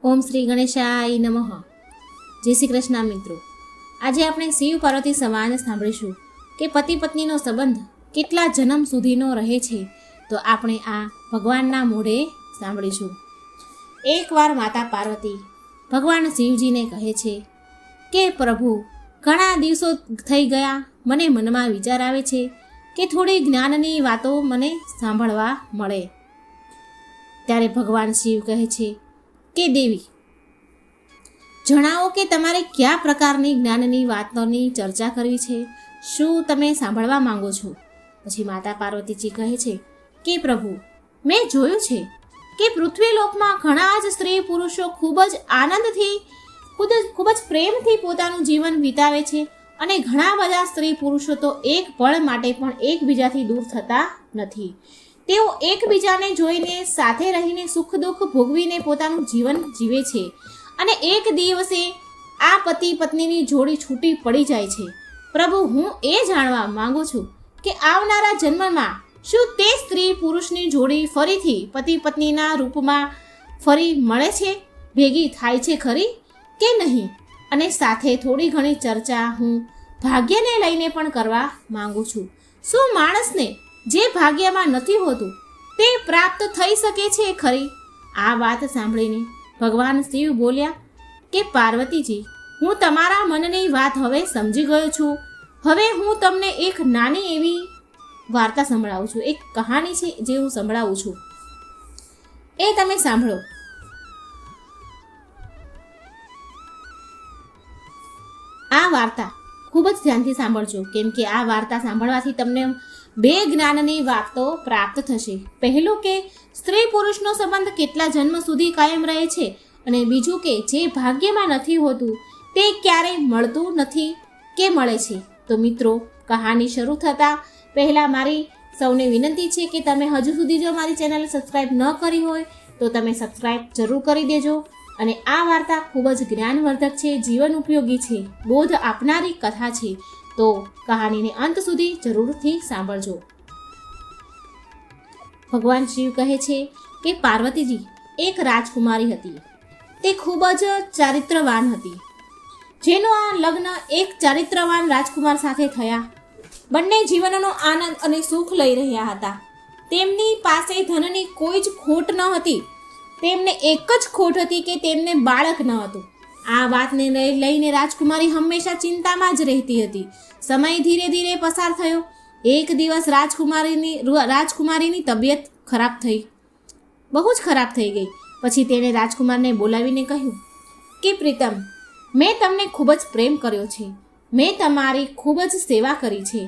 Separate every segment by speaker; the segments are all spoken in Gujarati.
Speaker 1: ઓમ શ્રી ગણેશાય નમઃ. જય શ્રી કૃષ્ણ મિત્રો. આજે આપણે શિવ પાર્વતી સંવાદ સાંભળીશું કે પતિ પત્નીનો સંબંધ કેટલા જન્મ સુધીનો રહે છે. તો આપણે આ ભગવાનના મોઢે સાંભળીશું. એકવાર માતા પાર્વતી ભગવાન શિવજીને કહે છે કે પ્રભુ, ઘણા દિવસો થઈ ગયા, મને મનમાં વિચાર આવે છે કે થોડી જ્ઞાનની વાતો મને સાંભળવા મળે. ત્યારે ભગવાન શિવ કહે છે કે દેવી, જણાવો કે તમારે કયા પ્રકારની જ્ઞાનની વાતોની ચર્ચા કરવી છે, શું તમે સાંભળવા માંગો છો? પછી માતા પાર્વતીજી કહે છે કે પ્રભુ, મેં જોયું છે કે પૃથ્વીલોકમાં ઘણા જ સ્ત્રી પુરુષો ખૂબ જ આનંદથી ખૂબ જ પ્રેમથી પોતાનું જીવન વિતાવે છે અને ઘણા બધા સ્ત્રી પુરુષો તો એક પળ માટે પણ એકબીજાથી દૂર થતા નથી. તેઓ એકબીજાને જોઈને સાથે રહીને સુખ દુઃખ ભોગવીને પોતાનું જીવન જીવે છે અને એક દિવસે આ પતિ પત્નીની જોડી છૂટી પડી જાય છે. પ્રભુ, હું એ જાણવા માંગુ છું કે આવનારા જન્મમાં શું તે સ્ત્રી પુરુષની જોડી ફરીથી પતિ પત્નીના રૂપમાં ફરી મળે છે, ભેગી થાય છે ખરી કે નહીં? અને સાથે થોડી ઘણી ચર્ચા હું ભાગ્યને લઈને પણ કરવા માંગુ છું. શું માણસને જે ભાગ્યમાં નથી હોતું તે પ્રાપ્ત થઈ શકે છે ખરી? આ વાત સાંભળીને ભગવાન શિવ બોલ્યા કે પાર્વતીજી, હું તમારા મનની વાત હવે સમજી ગયો છું. હવે હું તમને એક નાની એવી વાર્તા સંભળાવું છું, એક કહાની છે જે હું સંભળાવું છું, એ તમે સાંભળો. આ વાર્તા ખૂબ જ ધ્યાનથી સાંભળજો, કેમ કે આ વાર્તા સાંભળવાથી તમને બે જ્ઞાનની વાતો પ્રાપ્ત થશે. પહેલું કે સ્ત્રી પુરુષનો સંબંધ કેટલા જન્મ સુધી કાયમ રહે છે, અને બીજું કે જે ભાગ્યમાં નથી હોતું તે ક્યારેય મળતું નથી કે મળે છે. તો મિત્રો, કહાની શરૂ થતાં પહેલાં મારી સૌને વિનંતી છે કે તમે હજુ સુધી જો મારી ચેનલ સબસ્ક્રાઈબ ન કરી હોય તો તમે સબસ્ક્રાઈબ જરૂર કરી દેજો. અને આ વાર્તા ખૂબ જ જ્ઞાનવર્ધક છે, જીવન ઉપયોગી છે, બોધ આપનારી કથા છે. તો કહાનીને અંત સુધી જરૂરથી સાંભળજો. ભગવાન શિવ કહે છે કે પાર્વતીજી એક રાજકુમારી હતી. તે ખૂબ જ ચારિત્રવાન હતી, જેનો આ લગ્ન એક ચારિત્રવાન રાજકુમાર સાથે થયા. બંને જીવનનો આનંદ અને સુખ લઈ રહ્યા હતા. તેમની પાસે ધનની કોઈ જ ખોટ ન હતી. તેમને એક જ ખોટ હતી કે તેમને બાળક ન હતું. આ વાતને લઈને રાજકુમારી હંમેશા ચિંતામાં જ રહેતી હતી. સમય ધીરે ધીરે પસાર થયો. એક દિવસ રાજકુમારીની તબિયત ખરાબ થઈ, બહુ જ ખરાબ થઈ ગઈ. પછી તેણે રાજકુમારને બોલાવીને કહ્યું કે પ્રીતમ, મેં તમને ખૂબ જ પ્રેમ કર્યો છે, મેં તમારી ખૂબ જ સેવા કરી છે,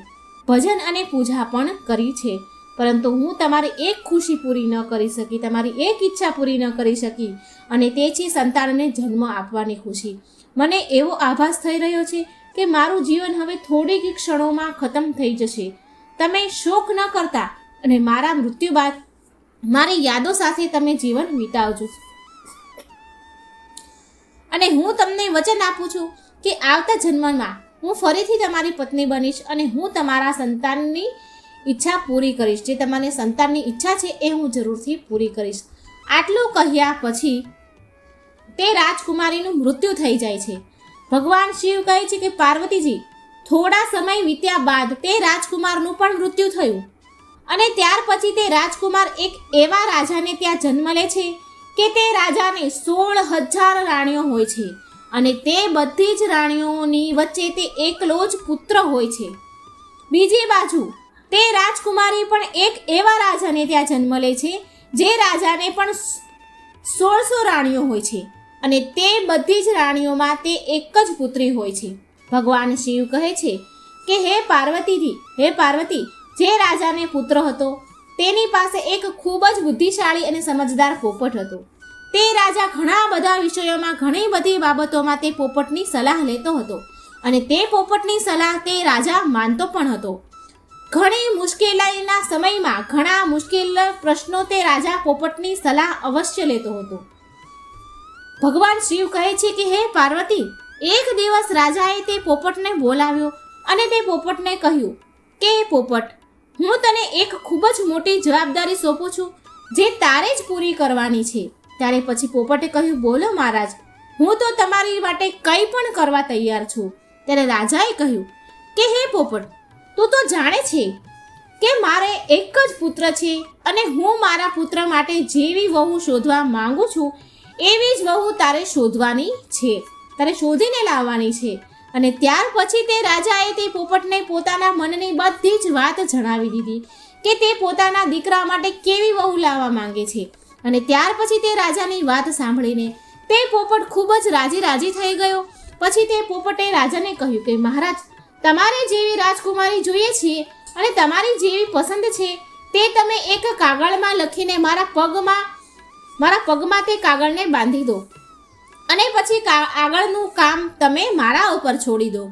Speaker 1: ભજન અને પૂજા પણ કરી છે, પરંતુ હું તમારી એક ખુશી પૂરી ન કરી શકી, તમારી એક ઈચ્છા પૂરી ન કરી શકી, અને તે છે સંતાનને જન્મ આપવાની ખુશી. મને એવો આભાસ થઈ રહ્યો છે કે મારું જીવન હવે થોડીક ક્ષણોમાં ખતમ થઈ જશે. તમે શોક ન કરતા અને મારા મૃત્યુ બાદ મારી યાદો સાથે તમે જીવન વિતાવજો. અને હું તમને વચન આપું છું કે આવતા જન્મમાં હું ફરીથી તમારી પત્ની બનીશ અને હું તમારા સંતાનની ઈચ્છા પૂરી કરીશ. જે તમારી સંતાનની ઈચ્છા છે એ હું જરૂરથી પૂરી કરીશ. આટલું કહ્યા પછી તે રાજકુમારીનું મૃત્યુ થઈ જાય છે. ભગવાન શિવ કહે છે કે પાર્વતીજી, થોડા સમય વીત્યા બાદ તે રાજકુમારનું પણ મૃત્યુ થયું. અને ત્યાર પછી તે રાજકુમાર એક એવા રાજાને ત્યાં જન્મ લે છે કે તે રાજાને 16,000 રાણીઓ હોય છે, અને તે બધી જ રાણીઓની વચ્ચે તે એકલો જ પુત્ર હોય છે. બીજી બાજુ તે રાજકુમારી પણ એક એવા રાજાને ત્યાં જન્મ લે છે જે રાજાને પણ 1600 રાણીઓ હોય છે, અને તે બધી જ રાણીઓમાં તે એક જ પુત્રી હોય છે. ભગવાન શિવ કહે છે કે હે પાર્વતી, જે રાજાને પુત્ર હતો તેની પાસે એક ખૂબ જ બુદ્ધિશાળી અને સમજદાર પોપટ હતો. તે રાજા ઘણા બધા વિષયોમાં, ઘણી બધી બાબતોમાં તે પોપટની સલાહ લેતો હતો, અને તે પોપટની સલાહ તે રાજા માનતો પણ હતો. ઘણી મુશ્કેલીના સમયમાં ઘણા મુશ્કેલ પ્રશ્નો તે રાજા પોપટની સલાહ અવશ્ય લેતો હતો. ભગવાન શિવ કહે છે કે હે પાર્વતી, એક દિવસ રાજાએ તે પોપટને બોલાવ્યો અને તે પોપટને કહ્યું કે પોપટ, હું તને એક ખૂબ જ મોટી જવાબદારી સોંપું છું જે તારે જ પૂરી કરવાની છે. ત્યારે પછી પોપટે કહ્યું, બોલો મહારાજ, હું તો તમારી માટે કંઈ પણ કરવા તૈયાર છું. ત્યારે રાજાએ કહ્યું કે હે પોપટ, તું તો જાણે છે કે મારે એક જ પુત્ર છે અને હું મારા પુત્ર માટે જેવી વહુ શોધવા માંગુ છું એવી જ વહુ તારે શોધવાની છે, તારે શોધીને લાવવાની છે. અને ત્યાર પછી તે રાજાએ તે પોપટને પોતાના મનની બધી જ વાત જણાવી દીધી કે તે પોતાના દીકરા માટે કેવી વહુ લાવવા માંગે છે. અને ત્યાર પછી તે રાજાની વાત સાંભળીને તે પોપટ ખૂબ જ રાજી થઈ ગયો. પછી તે પોપટે રાજાને કહ્યું કે મહારાજ, તમારે જેવી રાજકુમારી જોઈએ છે અને તમારી જેવી પસંદ છે તે તમે એક કાગળમાં લખીને મારા પગમાં તે કાગળને બાંધી દો અને પછી આગળનું કામ તમે મારા ઉપર છોડી દો.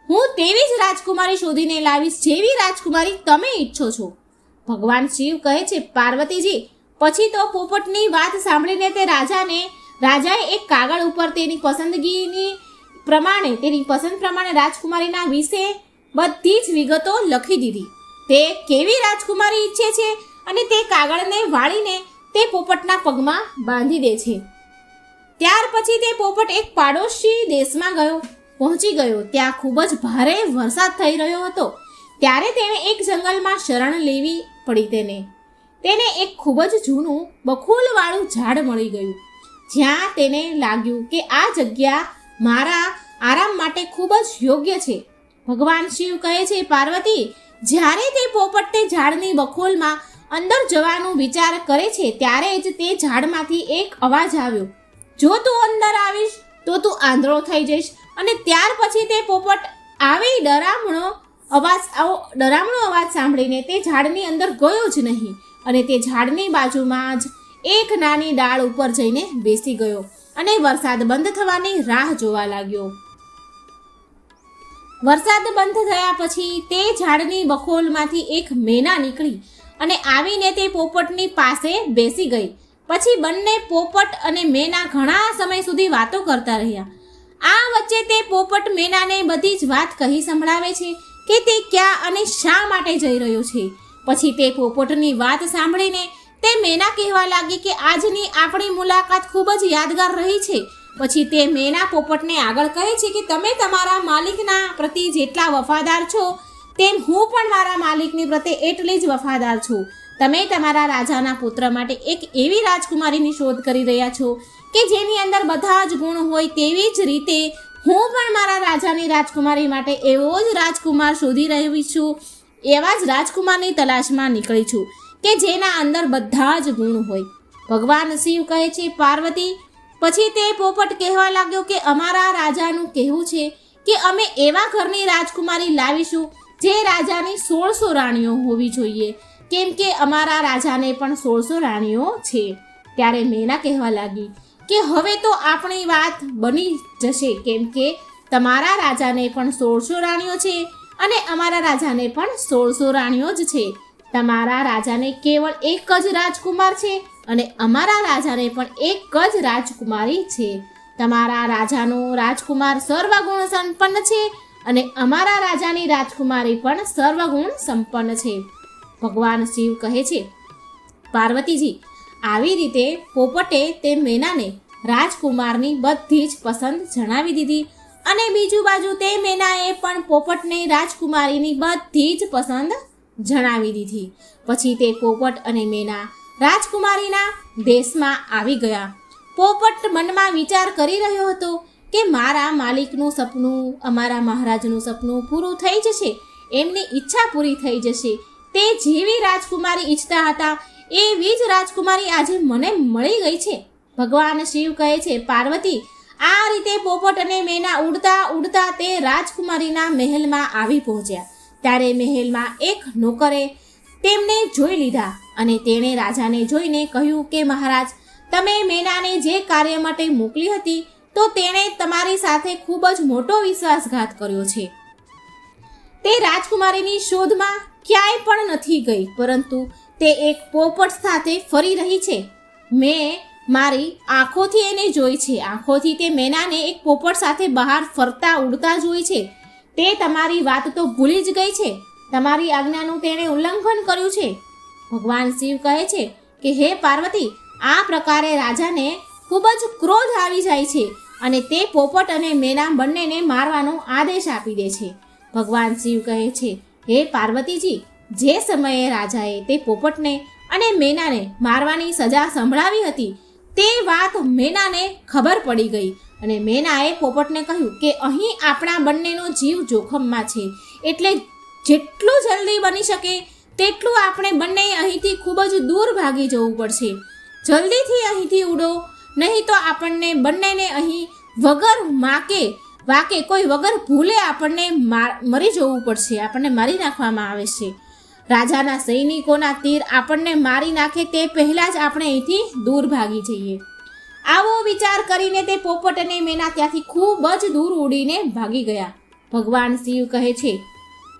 Speaker 1: હું તેવી જ રાજકુમારી શોધીને લાવીશ જેવી રાજકુમારી તમે ઈચ્છો છો. ભગવાન શિવ કહે છે, પાર્વતીજી, પછી તો પોપટની વાત સાંભળીને તે રાજાએ એક કાગળ ઉપર તેની પસંદ પ્રમાણે રાજકુમારીના વિશે બધી જ વિગતો લખી દીધી. તે કેવી રાજકુમારી ઈચ્છે છે અને તે કાગળને વાળીને તે પોપટના પગમાં બાંધી દે છે. ત્યાર પછી તે પોપટ એક પાડોશી દેશમાં પહોંચી ગયો. ત્યાં ખૂબ જ ભારે વરસાદ થઈ રહ્યો હતો. ત્યારે તેણે એક જંગલમાં શરણ લેવી પડી. તેને એક ખૂબ જ જૂનું બખોલવાળું ઝાડ મળી ગયું, જ્યાં તેને લાગ્યું કે આ જગ્યા મારા આરામ માટે ખૂબ જ યોગ્ય છે. ભગવાન શિવ કહે છે, પાર્વતી, જ્યારે તે પોપટ તે ઝાડની બખોલમાં અંદર જવાનું વિચાર કરે છે ત્યારે જ તે ઝાડમાંથી એક અવાજ આવ્યો, જો તું અંદર આવીશ તો તું આંધળો થઈ જઈશ. અને ત્યાર પછી તે પોપટ આવી ડરામણો અવાજ સાંભળીને તે ઝાડની અંદર ગયો જ નહીં અને તે ઝાડની બાજુમાં જ એક નાની ડાળ ઉપર જઈને બેસી ગયો અને વરસાદ બંધ થવાની રાહ જોવા લાગ્યો. વરસાદ બંધ થયા પછી તે ઝાડની બખોલમાંથી એક મેના નીકળી અને આવીને તે પોપટની પાસે બેસી ગઈ. પછી બંને પોપટ અને મેના ઘણા સમય સુધી વાતો કરતા રહ્યા. આ વચ્ચે તે પોપટ મેનાને બધી જ વાત કહી સંભળાવે છે કે તે ક્યાં અને શા માટે જઈ રહ્યો છે. પછી તે પોપટની વાત સાંભળીને તે મેના કહેવા લાગી કે આજની આપણી મુલાકાત ખૂબ જ યાદગાર રહી છે. પછી તે મેના પોપટને આગળ કહે છે કે તમે તમારા માલિકના પ્રતિ જેટલા વફાદાર છો તેમ હું પણ મારા માલિકની પ્રત્યે એટલી જ વફાદાર છું. તમે તમારા રાજાના પુત્ર માટે એક એવી રાજકુમારીની શોધ કરી રહ્યા છો કે જેની અંદર બધા જ ગુણ હોય. તેવી જ રીતે હું પણ મારા રાજાની રાજકુમારી માટે એવો જ રાજકુમાર શોધી રહી છું. એવા જ રાજકુમારની તલાશમાં નીકળી છું કે જેના અંદર બધા જ ગુણ હોય. ભગવાન શિવ કહે છે, પાર્વતી, પછી તે પોપટ કહેવા લાગ્યો કે અમારા રાજાનું કહેવું છે કે અમે એવા ઘરની રાજકુમારી લાવીશું જે રાજાની 1600 રાણીઓ હોવી જોઈએ, કેમ કે અમારા રાજાને પણ 1600 રાણીઓ છે. ત્યારે મેના કહેવા લાગી કે હવે તો આપણી વાત બની જશે, કેમ કે તમારા રાજાને પણ 1600 રાણીઓ છે અને અમારા રાજાને પણ 1600 રાણીઓ જ છે. તમારા રાજાને કેવળ એક જ રાજકુમાર છે અને અમારા રાજાને પણ એક જ રાજકુમારી છે. તમારા રાજાનો રાજકુમાર સર્વગુણ સંપન્ન છે અને અમારા રાજાની રાજકુમારી પણ સર્વગુણ સંપન્ન છે. ભગવાન શિવ કહે છે, પાર્વતીજી, આવી રીતે પોપટે તે મેનાને રાજકુમારની બધી જ પસંદ જણાવી દીધી અને બીજું બાજુ તે મેનાએ પણ પોપટને રાજકુમારીની બધી જ પસંદ જણાવી દીધી. પછી તે પોપટ અને મેના રાજકુમારીના દેશમાં આવી ગયા. પોપટ મનમાં વિચાર કરી રહ્યો હતો કે મારા માલિકનું સપનું, અમારા મહારાજનું સપનું પૂરું થઈ જશે, એમની ઈચ્છા પૂરી થઈ જશે. તે જેવી રાજકુમારી ઈચ્છતા હતા એવી જ રાજકુમારી આજે મને મળી ગઈ છે. ભગવાન શિવ કહે છે, પાર્વતી, આ રીતે પોપટ અને મેના ઉડતા ઉડતા તે રાજકુમારીના મહેલમાં આવી પહોંચ્યા. ત્યારે મહેલમાં એક નોકરે તેમને જોઈ લીધા અને તેણે રાજાને જોઈને કહ્યું કે મહારાજ, તમે મેનાને જે કાર્ય માટે મોકલી હતી તો તેણે તમારી સાથે ખૂબ જ મોટો વિશ્વાસઘાત કર્યો છે. તે રાજકુમારીની શોધમાં ક્યાંય પણ નથી ગઈ, પરંતુ તે એક પોપટ સાથે ફરી રહી છે. મેં મારી આંખોથી એને જોઈ છે. આંખોથી તે મેનાને એક પોપટ સાથે બહાર ફરતા ઉડતા જોઈ છે. તે તમારી વાત તો ભૂલી જ ગઈ છે. તમારી આજ્ઞાનું તેણે ઉલ્લંઘન કર્યું છે. ભગવાન શિવ કહે છે કે હે પાર્વતી, આ પ્રકારે રાજાને ખૂબ જ ક્રોધ આવી જાય છે અને તે પોપટ અને મેના બંનેને મારવાનો આદેશ આપી દે છે. ભગવાન શિવ કહે છે, હે પાર્વતીજી, જે સમયે રાજાએ તે પોપટને અને મેનાને મારવાની સજા સંભળાવી હતી તે વાત મેનાને ખબર પડી ગઈ અને મેનાએ પોપટને કહ્યું કે અહીં આપણા બંનેનો જીવ જોખમમાં છે, એટલે જેટલું જલ્દી બની શકે તેટલું આપણે બંને અહીંથી ખૂબ જ દૂર ભાગી જવું પડશે. જલ્દીથી અહીંથી ઉડો, નહીં તો આપણને બંનેને અહીં વગર વાકે કોઈ વગર ભૂલે આપણને મરી જવું પડશે, આપણને મારી નાખવામાં આવે છે. રાજાના સૈનિકોના તીર આપણને મારી નાખે તે પહેલાં જ આપણે અહીંથી દૂર ભાગી જઈએ. આવો વિચાર કરીને તે પોપટ અને મેના ત્યાંથી ખૂબ જ દૂર ઉડીને ભાગી ગયા. ભગવાન શિવ કહે છે,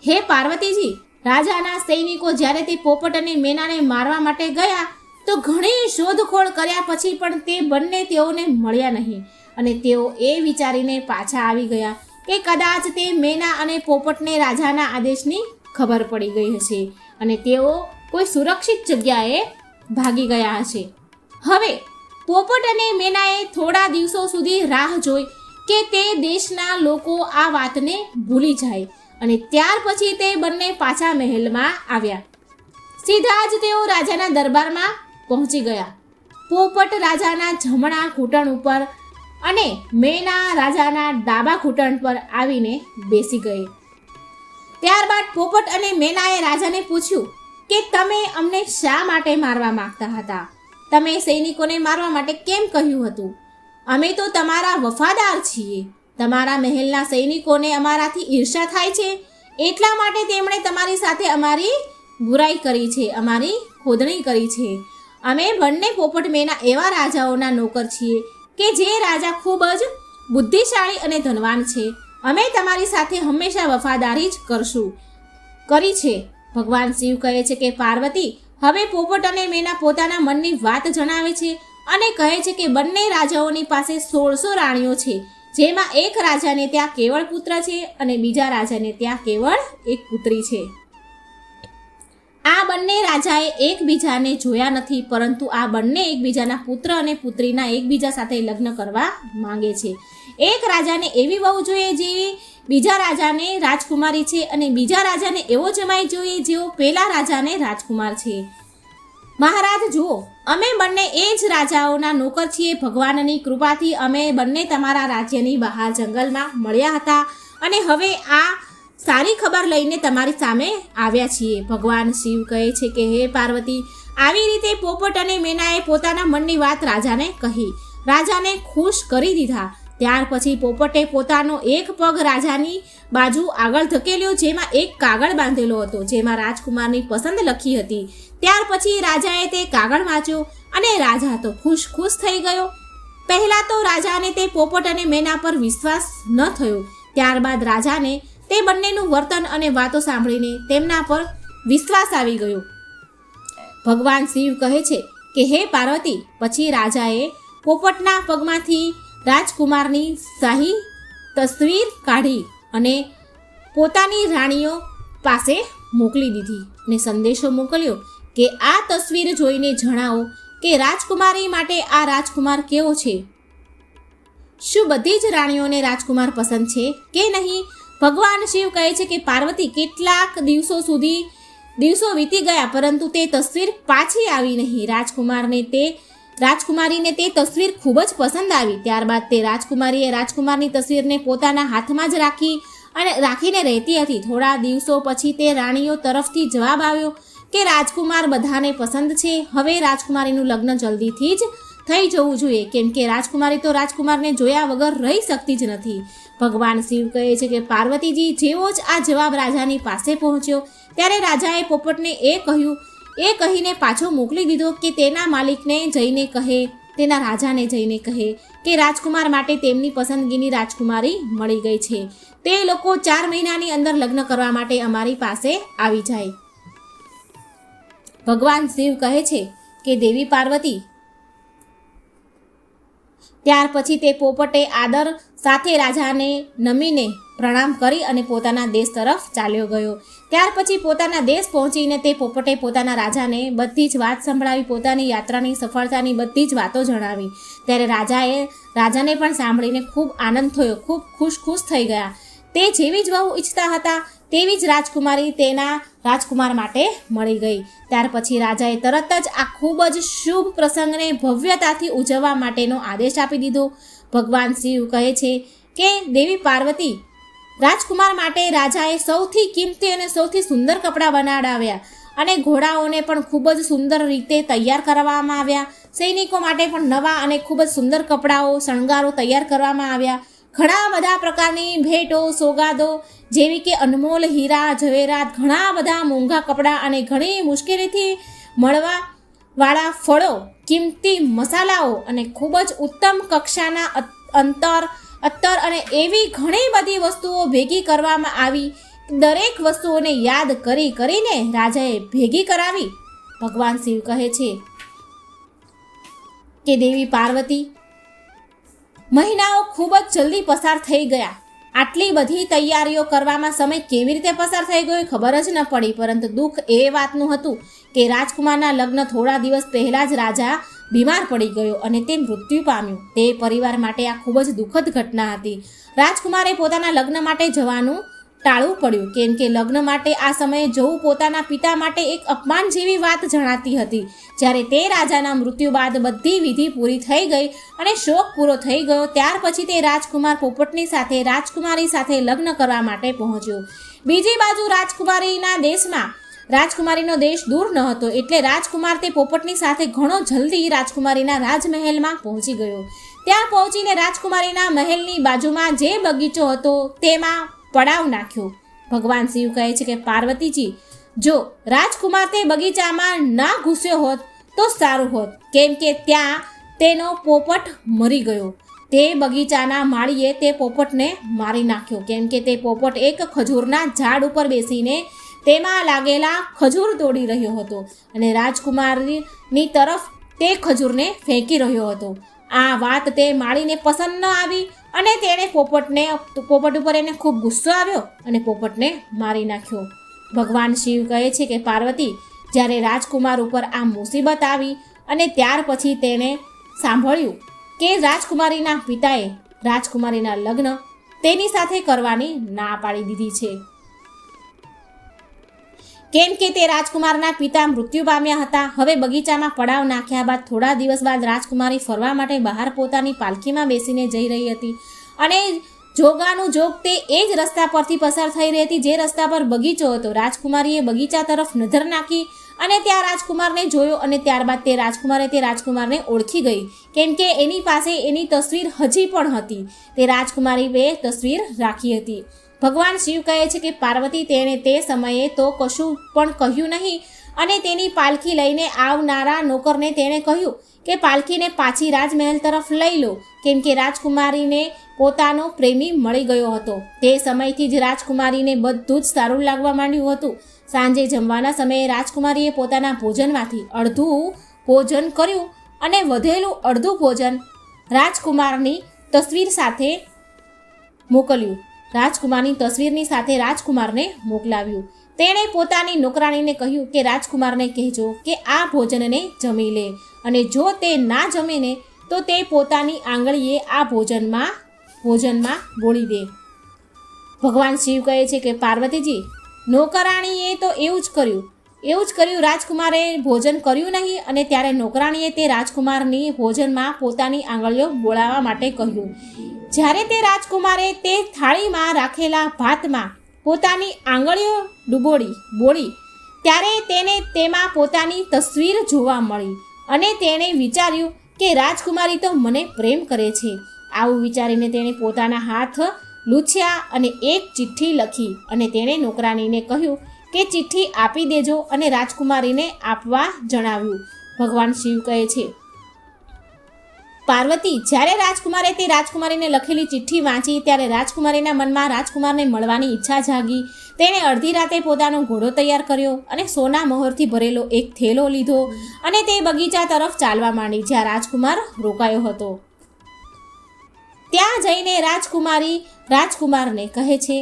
Speaker 1: હે પાર્વતીજી, રાજાના સૈનિકો જ્યારે તે પોપટ અને મેનાને મારવા માટે ગયા તો ઘણી શોધખોળ કર્યા પછી પણ તે બંને તેઓને મળ્યા નહીં અને તેઓ એ વિચારીને પાછા આવી ગયા કે કદાચ તે મેના અને પોપટને રાજાના આદેશની ખબર પડી ગઈ હશે અને તેઓ કોઈ સુરક્ષિત જગ્યાએ ભાગી ગયા હશે. હવે પોપટ અને મેનાએ થોડા દિવસો સુધી રાહ જોઈ કે તે દેશના લોકો આ વાતને ભૂલી જાય અને ત્યાર પછી તે બંને પાછા મહેલમાં આવ્યા. સીધા જ તેઓ રાજાના દરબારમાં પહોંચી ગયા. પોપટ રાજાના જમણા ઘૂંટણ ઉપર અને મેના રાજાના ડાબા ઘૂંટણ પર આવીને બેસી ગઈ. ત્યારબાદ પોપટ અને મેનાએ રાજાને પૂછ્યું કે તમે અમને શા માટે મારવા માંગતા હતા? તમે સૈનિકોને મારવા માટે કેમ કહ્યું હતું? અમે તો તમારા વફાદાર છીએ. તમારા મહેલના સૈનિકોને અમારાથી ઈર્ષા થાય છે, એટલા માટે તેમણે તમારી સાથે અમારી બુરાઈ કરી છે, અમારી ખોદણી કરી છે. અમે બંને પોપટ મેના એવા રાજાઓના નોકર છીએ કે જે રાજા ખૂબ જ બુદ્ધિશાળી અને ધનવાન છે. અમે તમારી સાથે હંમેશા વફાદારી જ કરી છે. ભગવાન શિવ કહે છે કે પાર્વતી, હવે પોપટ અને મેના પોતાના મનની વાત જણાવે છે અને કહે છે કે બંને રાજાઓની પાસે 1600 રાણીઓ છે, જેમાં એક રાજાને ત્યાં કેવળ પુત્ર છે અને બીજા રાજાને ત્યાં કેવળ એક પુત્રી છે. આ બંને રાજાએ એકબીજાને જોયા નથી, પરંતુ આ બંને એકબીજાના પુત્ર અને પુત્રીના એકબીજા સાથે લગ્ન કરવા માંગે છે. એક રાજાને એવી વહુ જોઈએ જેવી બીજા રાજાને રાજકુમારી છે અને બીજા રાજાને એવો જમાઈ જોઈએ જેવો પેલા રાજાને રાજકુમાર છે. મહારાજ જુઓ, અમે બંને એ જ રાજાઓના નોકર છીએ. ભગવાનની કૃપાથી અમે બંને તમારા રાજ્યની બહાર જંગલમાં મળ્યા હતા અને હવે આ સારી ખબર લઈને તમારી સામે આવ્યા છીએ. ભગવાન શિવ કહે છે કે હે પાર્વતી, આવી રીતે પોપટ અને મેનાએ પોતાના મનની વાત રાજાને કહી, રાજાને ખુશ કરી દીધા. ત્યાર પછી પોપટે પોતાનો એક પગ રાજાની બાજુ આગળ ધકેલ્યો, જેમાં એક કાગળ બાંધેલો હતો જેમાં રાજકુમારની પસંદ લખી હતી. ત્યાર પછી રાજાએ તે કાગળ વાંચ્યો અને રાજા તો ખુશ થઈ ગયો. પહેલાં તો રાજાને તે પોપટ અને મેના પર વિશ્વાસ ન થયો. ત્યારબાદ રાજાને તે બંનેનું વર્તન અને વાતો સાંભળીને તેમના પર વિશ્વાસ આવી ગયો. ભગવાન શિવ કહે છે કે હે પાર્વતી, પછી રાજાએ પોપટના પગમાંથી રાજકુમારની શાહી તસવીર કાઢી અને પોતાની રાણીઓ પાસે મોકલી દીધી અને સંદેશો મોકલ્યો કે આ તસવીર જોઈને જણાવો કે રાજકુમારી માટે આ રાજકુમાર કેવો છે. શું બધી જ રાણીઓને રાજકુમાર પસંદ છે કે નહીં? ભગવાન શિવ કહે છે કે પાર્વતી, કેટલાક દિવસો વીતી ગયા પરંતુ તે તસવીર પાછી આવી નહીં. રાજકુમારીને તે તસવીર ખૂબ જ પસંદ આવી. ત્યારબાદ તે રાજકુમારીએ રાજકુમારની તસવીરને પોતાના હાથમાં જ રાખીને રહેતી હતી. થોડા દિવસો પછી તે રાણીઓ તરફથી જવાબ આવ્યો કે રાજકુમાર બધાને પસંદ છે. હવે રાજકુમારીનું લગ્ન જલ્દીથી જ થઈ જવું જોઈએ, કેમ કે રાજકુમારી તો રાજકુમારને જોયા વગર રહી શકતી જ નથી. ભગવાન શિવ કહે છે કે પાર્વતીજી, જેવો જ આ જવાબ રાજાની પાસે પહોંચ્યો ત્યારે રાજાએ પોપટને એ કહીને પાછો મોકલી દીધો કે તેના માલિકને જઈને કહે, તેના રાજાને જઈને કહે કે રાજકુમાર માટે તેમની પસંદગીની રાજકુમારી મળી ગઈ છે. તે લોકો 4 મહિનાની અંદર લગ્ન કરવા માટે અમારી પાસે આવી જાય. ભગવાન શિવ કહે છે કે દેવી પાર્વતી, ત્યાર પછી તે પોપટે આદર સાથે રાજાને નમીને પ્રણામ કરી અને પોતાના દેશ તરફ ચાલ્યો ગયો. ત્યાર પછી પોતાના દેશ પહોંચીને તે પોપટે પોતાના રાજાને બધી જ વાત સંભળાવી, પોતાની યાત્રાની સફળતાની બધી જ વાતો જણાવી. ત્યારે રાજાને પણ સાંભળીને ખૂબ આનંદ થયો, ખૂબ ખુશ થઈ ગયા. તે જેવી જ વહુ ઈચ્છતા હતા તેવી જ રાજકુમારી તેના રાજકુમાર માટે મળી ગઈ. ત્યાર પછી રાજાએ તરત જ આ ખૂબ જ શુભ પ્રસંગને ભવ્યતાથી ઉજવવા માટેનો આદેશ આપી દીધો. ભગવાન શિવ કહે છે કે દેવી પાર્વતી રાજકુમાર માટે રાજાએ સૌથી કિંમતી અને સૌથી સુંદર કપડાં બનાવડાવ્યા અને ઘોડાઓને પણ ખૂબ જ સુંદર રીતે તૈયાર કરવામાં આવ્યા. સૈનિકો માટે પણ નવા અને ખૂબ જ સુંદર કપડાઓ, શણગારો તૈયાર કરવામાં આવ્યા. ઘણા બધા પ્રકારની ભેટો, સોગાદો જેવી કે અનમોલ હીરા ઝવેરાત, ઘણા બધા મોંઘા કપડાં અને ઘણી મુશ્કેલીથી મળવાવાળા ફળો, કિંમતી મસાલાઓ અને ખૂબ જ ઉત્તમ કક્ષાના અત્તર અને એવી ઘણી બધી વસ્તુઓ ભેગી કરવામાં આવી. દરેક વસ્તુઓને યાદ કરીને રાજાએ ભેગી કરાવી. ભગવાન શિવ કહે છે કે દેવી પાર્વતી મહિનાઓ ખૂબ જ જલ્દી પસાર થઈ ગયા. આટલી બધી તૈયારીઓ કરવામાં સમય કેવી રીતે પસાર થઈ ગયો ખબર જ ન પડી. પરંતુ દુઃખ એ વાતનું હતું કે રાજકુમારના લગ્ન થોડા દિવસ પહેલાં જ રાજા બીમાર પડી ગયો અને તે મૃત્યુ પામ્યું. તે પરિવાર માટે આ ખૂબ જ દુઃખદ ઘટના હતી. રાજકુમારે પોતાના લગ્ન માટે જવાનું ટાળવું પડ્યું, કેમ કે લગ્ન માટે આ સમયે જવું પોતાના પિતા માટે એક અપમાન જેવી વાત જણાતી હતી. જ્યારે તે રાજાના મૃત્યુ બાદ બધી વિધિ પૂરી થઈ ગઈ અને શોક પૂરો થઈ ગયો, ત્યાર પછી તે રાજકુમાર પોપટની સાથે રાજકુમારી સાથે લગ્ન કરવા માટે પહોંચ્યો. બીજી બાજુ રાજકુમારીનો દેશ દૂર ન હતો, એટલે રાજકુમાર તે પોપટની સાથે ઘણો જલ્દી રાજકુમારીના રાજમહેલમાં પહોંચી ગયો. ત્યાં પહોંચીને રાજકુમારીના મહેલની બાજુમાં જે બગીચો હતો તેમાં પડાવ નાખ્યો. ભગવાન શિવ કહે છે કે પાર્વતીજી, જો રાજકુમાર તે બગીચામાં ના ઘૂસ્યો હોત તો સારું હોત, કેમ કે ત્યાં તેનો પોપટ મરી ગયો. તે બગીચાના માળીએ તે પોપટને મારી નાખ્યો, કેમ કે તે પોપટ એક ખજૂરના ઝાડ ઉપર બેસીને તેમાં લાગેલા ખજૂર તોડી રહ્યો હતો અને રાજકુમારની તરફ તે ખજૂરને ફેંકી રહ્યો હતો. આ વાત તે માળીને પસંદ ન આવી અને તેણે પોપટ ઉપર એને ખૂબ ગુસ્સો આવ્યો અને પોપટને મારી નાખ્યો. ભગવાન શિવ કહે છે કે પાર્વતી, જ્યારે રાજકુમાર ઉપર આ મુસીબત આવી અને ત્યાર પછી તેણે સાંભળ્યું કે રાજકુમારીના પિતાએ રાજકુમારીના લગ્ન તેની સાથે કરવાની ના પાડી દીધી છે, કેમ કે તે રાજકુમારના પિતા મૃત્યુ પામ્યા હતા. હવે બગીચામાં પડાવ નાખ્યા બાદ થોડા દિવસ બાદ રાજકુમારી ફરવા માટે બહાર પોતાની પાલખીમાં બેસીને જઈ રહી હતી અને જોગાનું જોગ તે એ જ રસ્તા પરથી પસાર થઈ રહી હતી જે રસ્તા પર બગીચો હતો. રાજકુમારીએ બગીચા તરફ નજર નાખી અને ત્યાં રાજકુમારને જોયો અને ત્યારબાદ તે રાજકુમારને ઓળખી ગઈ, કેમ કે એની પાસે એની તસવીર હજી પણ હતી. તે રાજકુમારીએ તસવીર રાખી હતી. ભગવાન શિવ કહે છે કે પાર્વતી, તેણે તે સમયે તો કશું પણ કહ્યું નહીં અને તેની પાલખી લઈને આવનારા નોકરને તેણે કહ્યું કે પાલખીને પાછી રાજમહેલ તરફ લઈ લો, કેમ કે રાજકુમારીને પોતાનો પ્રેમી મળી ગયો હતો. તે સમયથી જ રાજકુમારીને બધું જ સારું લાગવા માંડ્યું હતું. સાંજે જમવાના સમયે રાજકુમારીએ પોતાના ભોજનમાંથી અડધું ભોજન કર્યું અને વધેલું અડધું ભોજન રાજકુમારની તસવીર સાથે મોકલ્યું. રાજકુમારની તસવીરની સાથે રાજકુમારને મોકલાવ્યું. તેણે પોતાની નોકરાણીને કહ્યું કે રાજકુમારને કહેજો કે આ ભોજનને જમી લે અને જો તે ના જમે તો તે પોતાની આંગળીએ આ ભોજનમાં બોળી દે. ભગવાન શિવ કહે છે કે પાર્વતીજી, નોકરાણીએ તો એવું જ કર્યું. રાજકુમારે ભોજન કર્યું નહીં અને ત્યારે નોકરાણીએ તે રાજકુમારની ભોજનમાં પોતાની આંગળીઓ બોળાવવા માટે કહ્યું. જ્યારે તે રાજકુમારે તે થાળીમાં રાખેલા ભાતમાં પોતાની આંગળીઓ બોળી ત્યારે તેને તેમાં પોતાની તસવીર જોવા મળી અને તેણે વિચાર્યું કે રાજકુમારી તો મને પ્રેમ કરે છે. આવું વિચારીને તેણે પોતાના હાથ લૂછ્યા અને એક ચિઠ્ઠી લખી અને તેણે નોકરાણીને કહ્યું કે ચિઠ્ઠી આપી દેજો અને રાજકુમારીને આપવા જણાવ્યું. ભગવાન શિવ કહે છે પાર્વતી, જ્યારે રાજકુમારે તે રાજકુમારીને લખેલી ચિઠ્ઠી વાંચી ત્યારે રાજકુમારીના મનમાં રાજકુમારને મળવાની ઈચ્છા જાગી. તેણે અડધી રાતે પોતાનો ઘોડો તૈયાર કર્યો અને સોના મહોરથી ભરેલો એક થેલો લીધો અને તે બગીચા તરફ ચાલવા માંડી જ્યાં રાજકુમાર રોકાયો હતો. ત્યાં જઈને રાજકુમારી રાજકુમારને કહે છે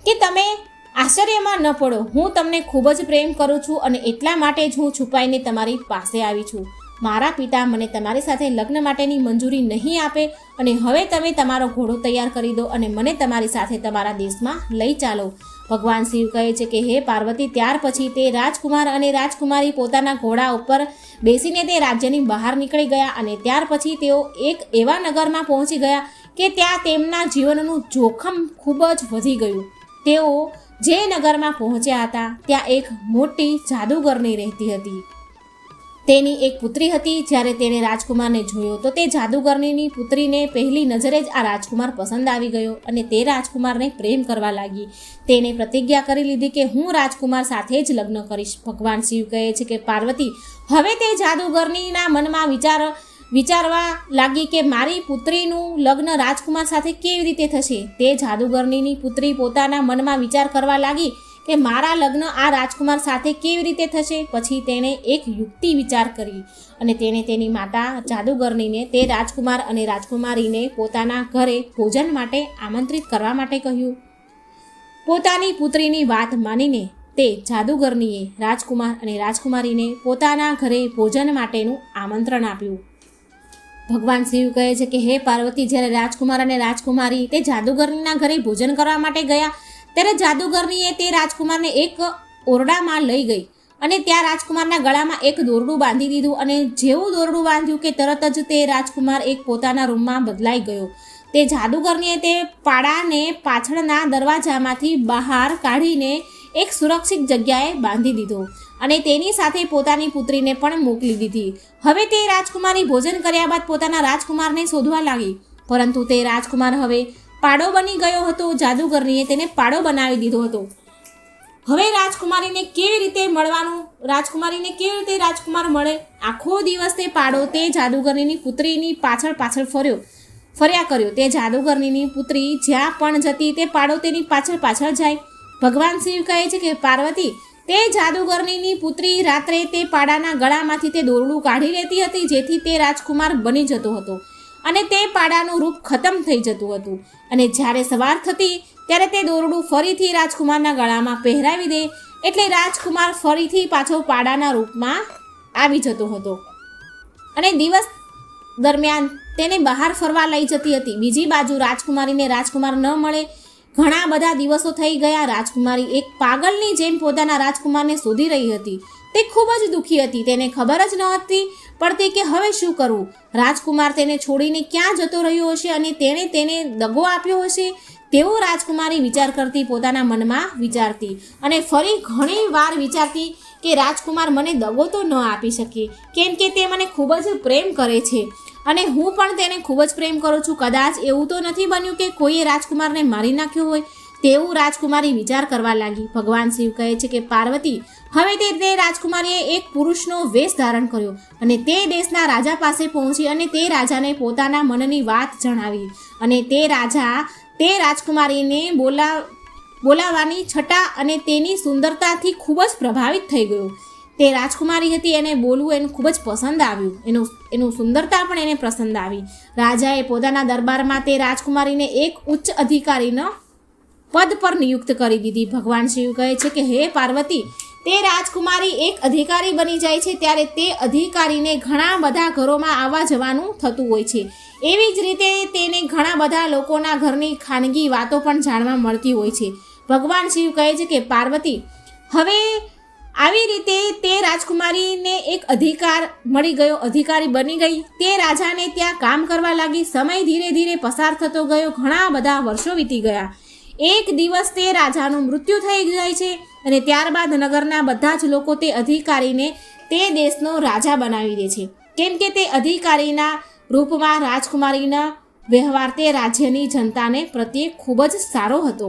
Speaker 1: કે તમે આશ્ચર્યમાં ન પડો, હું તમને ખૂબ જ પ્રેમ કરું છું અને એટલા માટે જ હું છુપાઈને તમારી પાસે આવી છું. મારા પિતા મને તમારી સાથે લગ્ન માટેની મંજૂરી નહીં આપે અને હવે તમે તમારો ઘોડો તૈયાર કરી દો અને મને તમારી સાથે તમારા દેશમાં લઈ ચાલો. ભગવાન શિવ કહે છે કે હે પાર્વતી, ત્યાર પછી તે રાજકુમાર અને રાજકુમારી પોતાના ઘોડા ઉપર બેસીને તે રાજ્યની બહાર નીકળી ગયા અને ત્યાર પછી તેઓ એક એવા નગરમાં પહોંચી ગયા કે ત્યાં તેમના જીવનનું જોખમ ખૂબ જ વધી ગયું. તેઓ જે નગરમાં પહોંચ્યા હતા ત્યાં એક મોટી જાદુગરની રહેતી હતી. તેની એક પુત્રી હતી. જ્યારે તેણે રાજકુમારને જોયો તો તે જાદુગરનીની પુત્રીને પહેલી નજરે જ આ રાજકુમાર પસંદ આવી ગયો અને તે રાજકુમારને પ્રેમ કરવા લાગી. તેને પ્રતિજ્ઞા કરી લીધી કે હું રાજકુમાર સાથે જ લગ્ન કરીશ. ભગવાન શિવ કહે છે કે પાર્વતી, હવે તે જાદુગરનીના મનમાં વિચારવા લાગી કે મારી પુત્રીનું લગ્ન રાજકુમાર સાથે કેવી રીતે થશે. તે જાદુગરનીની પુત્રી પોતાના મનમાં વિચાર કરવા લાગી કે મારા લગ્ન આ રાજકુમાર સાથે કેવી રીતે થશે. પછી તેણે એક યુક્તિ વિચાર કરી અને તેણે તેની માતા જાદુગરનીને તે રાજકુમાર અને રાજકુમારીને પોતાના ઘરે ભોજન માટે આમંત્રિત કરવા માટે કહ્યું. પોતાની પુત્રીની વાત માનીને તે જાદુગરનીએ રાજકુમાર અને રાજકુમારીને પોતાના ઘરે ભોજન માટેનું આમંત્રણ આપ્યું. ભગવાન શિવ કહે છે કે હે પાર્વતી, જ્યારે રાજકુમાર અને રાજકુમારી તે જાદુગરનીના ઘરે ભોજન કરવા માટે ગયા ત્યારે જાદુગરનીએ તે રાજકુમારને એક ઓરડામાં લઈ ગઈ અને ત્યાં રાજકુમારના ગળામાં એક દોરડું બાંધી દીધું અને જેવું દોરડું બાંધ્યું કે તરત જ તે રાજકુમાર એક પોતાના રૂમમાં બદલાઈ ગયો. તે જાદુગરનીએ તે પાડાને પાછળના દરવાજામાંથી બહાર કાઢીને એક સુરક્ષિત જગ્યાએ બાંધી દીધો અને તેની સાથે પોતાની પુત્રીને પણ મોકલી દીધી. હવે તે રાજકુમારી ભોજન કર્યા બાદ પોતાના રાજકુમારને શોધવા લાગી, પરંતુ તે રાજકુમાર હવે પાડો બની ગયો હતો. જાદુગરનીએ તેને પાડો બનાવી દીધો હતો. હવે રાજકુમારીને કેવી રીતે રાજકુમાર મળે? આખો દિવસ તે પાડો તે જાદુગરનીની પુત્રીની પાછળ ફર્યા કર્યો. તે જાદુગરનીની પુત્રી જ્યાં પણ જતી તે પાડો તેની પાછળ જાય. ભગવાન શિવ કહે છે કે પાર્વતી, તે જાદુગરનીની પુત્રી રાત્રે તે પાડાના ગળામાંથી તે દોરડું કાઢી લેતી હતી જેથી તે રાજકુમાર બની જતો હતો અને તે પાડાનું રૂપ ખતમ થઈ જતું હતું અને જ્યારે સવાર થતી ત્યારે તે દોરડું ફરીથી રાજકુમારના ગળામાં પહેરાવી દે એટલે રાજકુમાર ફરીથી પાછો પાડાના રૂપમાં આવી જતો હતો અને દિવસ દરમિયાન તેને બહાર ફરવા લઈ જતી હતી. બીજી બાજુ રાજકુમારીને રાજકુમાર ન મળે. ઘણા બધા દિવસો થઈ ગયા. રાજકુમારી એક પાગલની જેમ પોતાના રાજકુમારને શોધી રહી હતી. તે ખૂબ જ દુઃખી હતી. તેને ખબર જ નહોતી પડતી કે હવે શું કરવું. રાજકુમાર તેને છોડીને ક્યાં જતો રહ્યો હશે અને તેણે તેને દગો આપ્યો હશે તેવો રાજકુમારી વિચાર કરતી, પોતાના મનમાં વિચારતી અને ફરી ઘણી વાર વિચારતી કે રાજકુમાર મને દગો તો ન આપી શકે કેમ કે તે મને ખૂબ જ પ્રેમ કરે છે અને હું પણ તેને ખૂબ જ પ્રેમ કરું છું. કદાચ એવું તો નથી બન્યું કે કોઈએ રાજકુમારને મારી નાખ્યો હોય તેવું રાજકુમારી વિચાર કરવા લાગી. ભગવાન શિવ કહે છે કે પાર્વતી, હવે તે રાજકુમારીએ એક પુરુષનો વેશ ધારણ કર્યો અને તે દેશના રાજા પાસે પહોંચી અને તે રાજાને પોતાના મનની વાત જણાવી અને તે રાજા તે રાજકુમારીને બોલાવવાની છટા અને તેની સુંદરતાથી ખૂબ જ પ્રભાવિત થઈ ગયો. તે રાજકુમારી હતી, એને બોલવું એને ખૂબ જ પસંદ આવ્યું. એનું સુંદરતા પણ એને પસંદ આવી. રાજાએ પોતાના દરબારમાં તે રાજકુમારીને એક ઉચ્ચ અધિકારીનો પદ પર નિયુક્ત કરી દીધી. ભગવાન શિવ કહે છે કે હે પાર્વતી, તે રાજકુમારી એક અધિકારી બની જાય છે ત્યારે તે અધિકારીને ઘણા બધા ઘરોમાં આવવા જવાનું થતું હોય છે. એવી જ રીતે તેને ઘણા બધા લોકોના ઘરની ખાનગી વાતો પણ જાણવા મળતી હોય છે. ભગવાન શિવ કહે છે કે પાર્વતી, હવે આવી રીતે તે રાજકુમારીને એક અધિકાર મળી ગયો, અધિકારી બની ગઈ. તે રાજાને ત્યાં કામ કરવા લાગી. સમય ધીરે ધીરે પસાર થતો ગયો. ઘણા બધા વર્ષો વીતી ગયા. એક દિવસ તે રાજાનું મૃત્યુ થઈ જાય છે અને ત્યારબાદ નગરના બધા જ લોકો તે અધિકારીને તે દેશનો રાજા બનાવી દે છે કેમ કે તે અધિકારીના રૂપમાં રાજકુમારીના વ્યવહાર તે રાજ્યની જનતાને પ્રત્યે ખૂબ જ સારો હતો.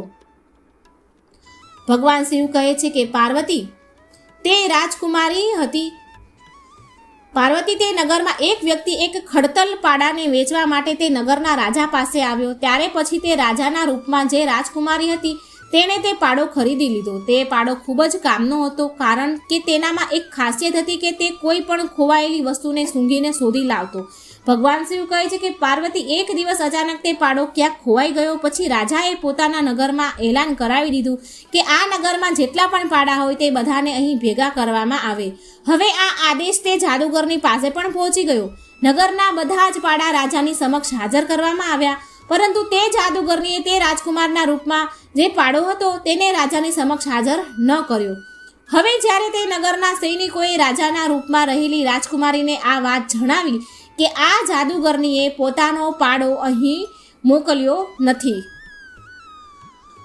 Speaker 1: ભગવાન શિવ કહે છે કે પાર્વતી, તે રાજકુમારી હતી. પાર્વતી, તે નગરમાં એક વ્યક્તિ એક ખડતલ પાડાને વેચવા માટે તે નગરના રાજા પાસે આવ્યો. ત્યારે પછી તે રાજાના રૂપમાં જે રાજકુમારી હતી તેણે તે પાડો ખરીદી લીધો. તે પાડો ખૂબ જ કામનો હતો કારણ કે તેનામાં એક ખાસિયત હતી કે તે કોઈ પણ ખોવાયેલી વસ્તુને સૂંઘીને શોધી લાવતો. ભગવાન શિવ કહે છે કે પાર્વતી, એક દિવસ અચાનક તે પાડો ક્યાંક ખોવાઈ ગયો. પછી રાજાએ પોતાના નગરમાં એલાન કરાવી દીધું કે આ નગરમાં જેટલા પણ પાડા હોય તે બધાને અહીં ભેગા કરવામાં આવે. હવે આ આદેશ તે જાદુગરની પાસે પણ પહોંચી ગયો. નગરના બધા જ પાડા રાજાની સમક્ષ હાજર કરવામાં આવ્યા, પરંતુ તે જાદુગરનીએ તે રાજકુમારના રૂપમાં જે પાડો હતો તેને રાજાની સમક્ષ હાજર ન કર્યો. હવે જ્યારે તે નગરના સૈનિકોએ રાજાના રૂપમાં રહેલી રાજકુમારીને આ વાત જણાવી કે આ જાદુગરનીએ પોતાનો પાડો અહીં મોકલ્યો નથી,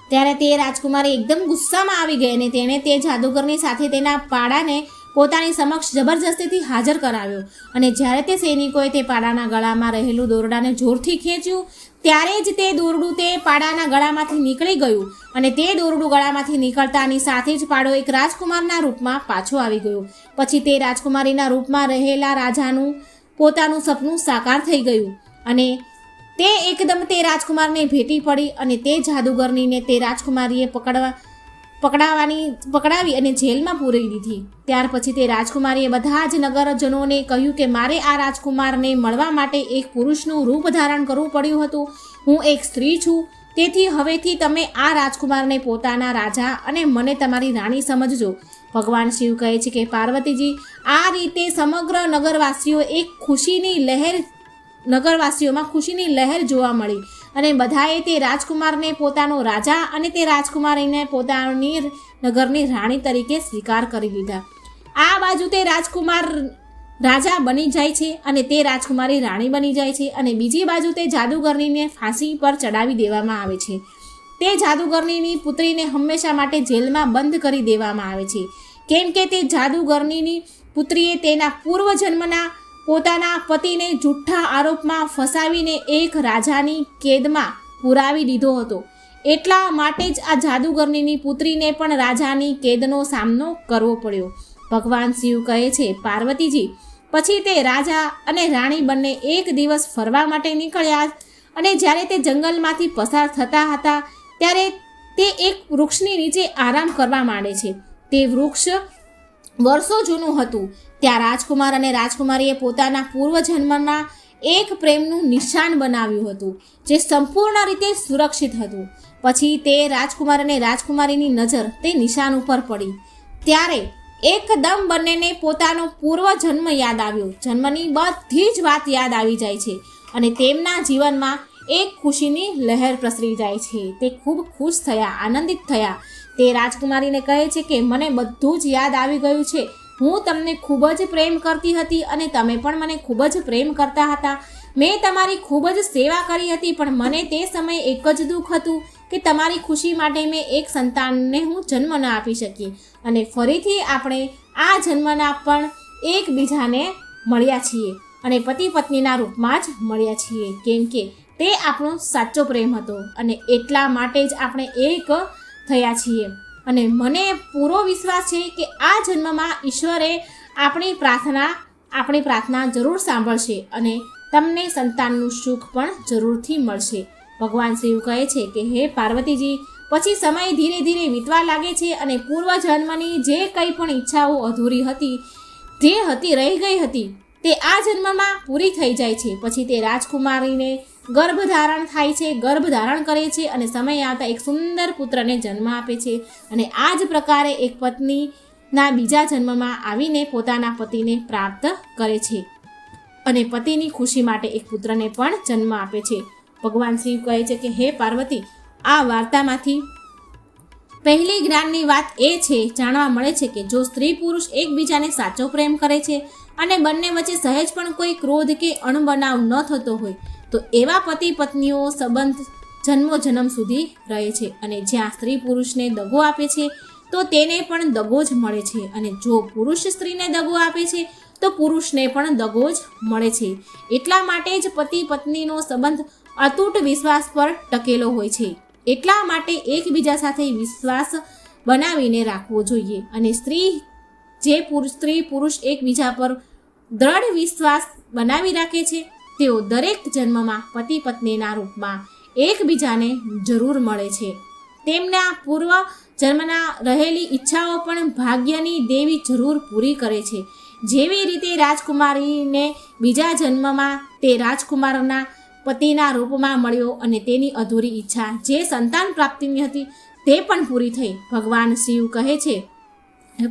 Speaker 1: ત્યારે તે રાજકુમારી એકદમ ગુસ્સામાં આવી ગઈ અને તેણે તે જાદુગરની સાથે તેના પાડાને પોતાની સમક્ષ જબરજસ્તીથી હાજર કરાવ્યો. અને જ્યારે તે સૈનિકોએ તે પાડાના ગળામાં રહેલું દોરડાને જોરથી ખેંચ્યું, ત્યારે જ તે દોરડું તે પાડાના ગળામાંથી નીકળી ગયું. અને તે દોરડું ગળામાંથી નીકળતાની સાથે જ પાડો એક રાજકુમારના રૂપમાં પાછો આવી ગયો. પછી તે રાજકુમારીના રૂપમાં રહેલા રાજાનું પોતાનું સપનું સાકાર થઈ ગયું અને તે એકદમ તે રાજકુમારને ભેટી પડી અને તે જાદુગરનીને તે રાજકુમારીએ પકડાવી અને જેલમાં પૂરી દીધી. ત્યાર પછી તે રાજકુમારીએ બધા જ નગરજનોને કહ્યું કે મારે આ રાજકુમારને મળવા માટે એક પુરુષનું રૂપ ધારણ કરવું પડ્યું હતું. હું એક સ્ત્રી છું, તેથી હવેથી તમે આ રાજકુમારને પોતાના રાજા અને મને તમારી રાણી સમજજો. ભગવાન શિવ કહે છે કે પાર્વતીજી, આ રીતે સમગ્ર નગરવાસીઓમાં ખુશીની લહેર જોવા મળી અને બધાએ તે રાજકુમારને પોતાનો રાજા અને તે રાજકુમારીને પોતાની નગરની રાણી તરીકે સ્વીકાર કરી લીધા. આ બાજુ તે રાજકુમાર રાજા બની જાય છે અને તે રાજકુમારી રાણી બની જાય છે અને બીજી બાજુ તે જાદુગરનીને ફાંસી પર ચડાવી દેવામાં આવે છે. તે જાદુગરનીની પુત્રીને હંમેશા માટે જેલમાં બંધ કરી દેવામાં આવે છે, કેમ કે તે જાદુગરનીની પુત્રીએ તેના પૂર્વજન્મના પોતાના પતિને જૂઠ્ઠા આરોપમાં ફસાવીને એક રાજાની કેદમાં પુરાવી દીધો હતો. એટલા માટે જ આ જાદુગરનીની પુત્રીને પણ રાજાની કેદનો સામનો કરવો પડ્યો. ભગવાન શિવ કહે છે પાર્વતીજી, પછી તે રાજા અને રાણી બંને એક દિવસ ફરવા માટે નીકળ્યા અને જ્યારે તે જંગલમાંથી પસાર થતા હતા ત્યારે તે એક વૃક્ષની નીચે આરામ કરવા માંડે છે. તે વૃક્ષ વર્ષો જૂનું હતું. ત્યાં રાજકુમાર અને રાજકુમારીએ પોતાના પૂર્વજન્મના એક પ્રેમનું નિશાન બનાવ્યું હતું, જે સંપૂર્ણ રીતે સુરક્ષિત હતું. પછી તે રાજકુમાર અને રાજકુમારીની નજર તે નિશાન ઉપર પડી, ત્યારે એકદમ બંનેને પોતાનો પૂર્વજન્મ યાદ આવ્યો. જન્મની બધી જ વાત યાદ આવી જાય છે અને તેમના જીવનમાં એક ખુશીની લહેર પ્રસરી જાય છે. તે ખૂબ ખુશ થયા, આનંદિત થયા. તે રાજકુમારીને કહે છે કે મને બધું જ યાદ આવી ગયું છે. હું તમને ખૂબ જ પ્રેમ કરતી હતી અને તમે પણ મને ખૂબ જ પ્રેમ કરતા હતા. મેં તમારી ખૂબ જ સેવા કરી હતી, પણ મને તે સમયે એક જ દુઃખ હતું કે તમારી ખુશી માટે મેં એક સંતાનને હું જન્મ ન આપી શકી. અને ફરીથી આપણે આ જન્મના પણ એકબીજાને મળ્યા છીએ અને પતિ પત્નીના રૂપમાં જ મળ્યા છીએ, કેમ કે તે આપણો સાચો પ્રેમ હતો અને એટલા માટે જ આપણે એક થયા છીએ. અને મને પૂરો વિશ્વાસ છે કે આ જન્મમાં ઈશ્વરે આપણી પ્રાર્થના જરૂર સાંભળશે અને તમને સંતાનનું સુખ પણ જરૂરથી મળશે. ભગવાન શિવ કહે છે કે હે પાર્વતીજી, પછી સમય ધીરે ધીરે વીતવા લાગે છે અને પૂર્વજન્મની જે કંઈ પણ ઈચ્છાઓ અધૂરી હતી, રહી ગઈ હતી, તે આ જન્મમાં પૂરી થઈ જાય છે. પછી તે રાજકુમારીને ગર્ભધારણ થાય છે, ગર્ભધારણ કરે છે અને સમય આવતા એક સુંદર પુત્રને જન્મ આપે છે. અને આ જ પ્રકારે એક પત્નીના બીજા જન્મમાં આવીને પોતાના પતિને પ્રાપ્ત કરે છે અને પતિની ખુશી માટે એક પુત્રને પણ જન્મ આપે છે. ભગવાન શિવ કહે છે કે હે પાર્વતી, આ વાર્તામાંથી પહેલી જ્ઞાનની વાત એ છે, જાણવા મળે છે કે જો સ્ત્રી પુરુષ એકબીજાને સાચો પ્રેમ કરે છે અને બંને વચ્ચે સહેજ પણ કોઈ ક્રોધ કે અણબનાવ ન થતો હોય તો એવા પતિ પત્નીઓ સંબંધ જન્મો જન્મ સુધી રહે છે. અને જ્યાં સ્ત્રી પુરુષને દગો આપે છે તો તેને પણ દગો જ મળે છે, અને જો પુરુષ સ્ત્રીને દગો આપે છે તો પુરુષને પણ દગો જ મળે છે. એટલા માટે જ પતિ પત્નીનો સંબંધ અતૂટ વિશ્વાસ પર ટકેલો હોય છે. એટલા માટે એકબીજા સાથે વિશ્વાસ બનાવીને રાખવો જોઈએ. અને સ્ત્રી પુરુષ એકબીજા પર દ્રઢ વિશ્વાસ બનાવી રાખે છે, તેઓ દરેક જન્મમાં પતિ પત્નીના રૂપમાં એકબીજાને જરૂર મળે છે. તેમના પૂર્વ જન્મના રહેલી ઈચ્છાઓ પણ ભાગ્યની દેવી જરૂર પૂરી કરે છે. જેવી રીતે રાજકુમારીને બીજા જન્મમાં તે રાજકુમારના પતિના રૂપમાં મળ્યો અને તેની અધૂરી ઈચ્છા જે સંતાન પ્રાપ્તિની હતી તે પણ પૂરી થઈ. ભગવાન શિવ કહે છે,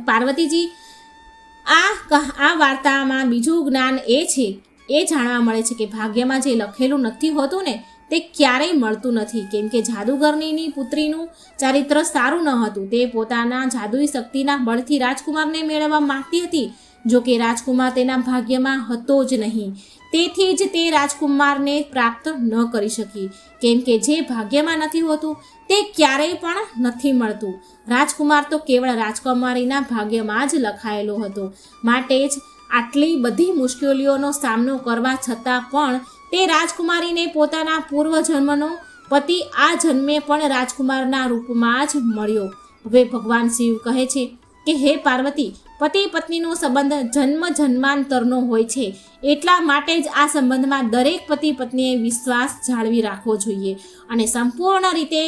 Speaker 1: પાર્વતીજી, આ વાર્તામાં બીજું જ્ઞાન એ જાણવા મળે છે કે ભાગ્યમાં જે લખેલું નથી હોતું ને તે ક્યારેય મળતું નથી. કેમ કે જાદુગરનીની પુત્રીનું ચારિત્ર સારું ન હતું. તે પોતાના જાદુઈ શક્તિના બળથી રાજકુમારને મેળવવા માંગતી હતી. જો કે રાજકુમાર તેના ભાગ્યમાં હતો જ નહીં. તેથી જ તે રાજકુમારને પ્રાપ્ત ન કરી શકી. કેમ કે જે ભાગ્યમાં નથી હોતું તે ક્યારેય પણ નથી મળતું. રાજકુમાર તો કેવળ રાજકુમારીના ભાગ્યમાં જ લખાયેલો હતો. માટે જ આટલી બધી મુશ્કેલીઓનો સામનો કરવા છતાં પણ તે રાજકુમારીને પોતાના પૂર્વજન્મનો પતિ આ જન્મે પણ રાજકુમારના રૂપમાં જ મળ્યો. હવે ભગવાન શિવ કહે છે કે હે પાર્વતી, પતિ પત્નીનો સંબંધ જન્મ જન્માંતરનો હોય છે. એટલા માટે જ આ સંબંધમાં દરેક પતિ પત્નીએ વિશ્વાસ જાળવી રાખવો જોઈએ અને સંપૂર્ણ રીતે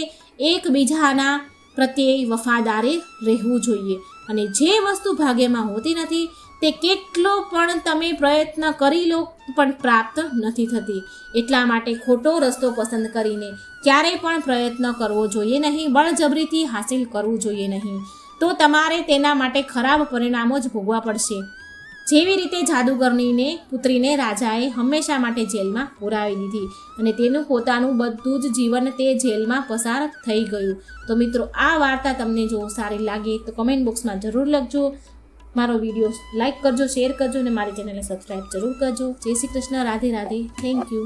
Speaker 1: એકબીજાના પ્રત્યે વફાદારે રહેવું જોઈએ. અને જે વસ્તુ ભાગ્યમાં હોતી નથી તે કેટલો પણ તમે પ્રયત્ન કરી લો પણ પ્રાપ્ત નથી થતી. એટલા માટે ખોટો રસ્તો પસંદ કરીને ક્યારેય પણ પ્રયત્ન કરવો જોઈએ નહીં. બળજબરીથી હાસિલ કરવું જોઈએ નહીં. તો તમારે તેના માટે ખરાબ પરિણામો જ ભોગવા પડશે. જેવી રીતે જાદુગરનીને પુત્રીને રાજાએ હંમેશા માટે જેલમાં પુરાવી દીધી અને તેનું પોતાનું બધું જ જીવન તે જેલમાં પસાર થઈ ગયું. તો મિત્રો, આ વાર્તા તમને જો સારી લાગે તો કમેન્ટ બોક્સમાં જરૂર લખજો. મારો વિડીયો લાઈક કરજો, શેર કરજો અને મારી ચેનલને સબસ્ક્રાઈબ જરૂર કરજો. જય શ્રી કૃષ્ણ. રાધે રાધે. Thank you.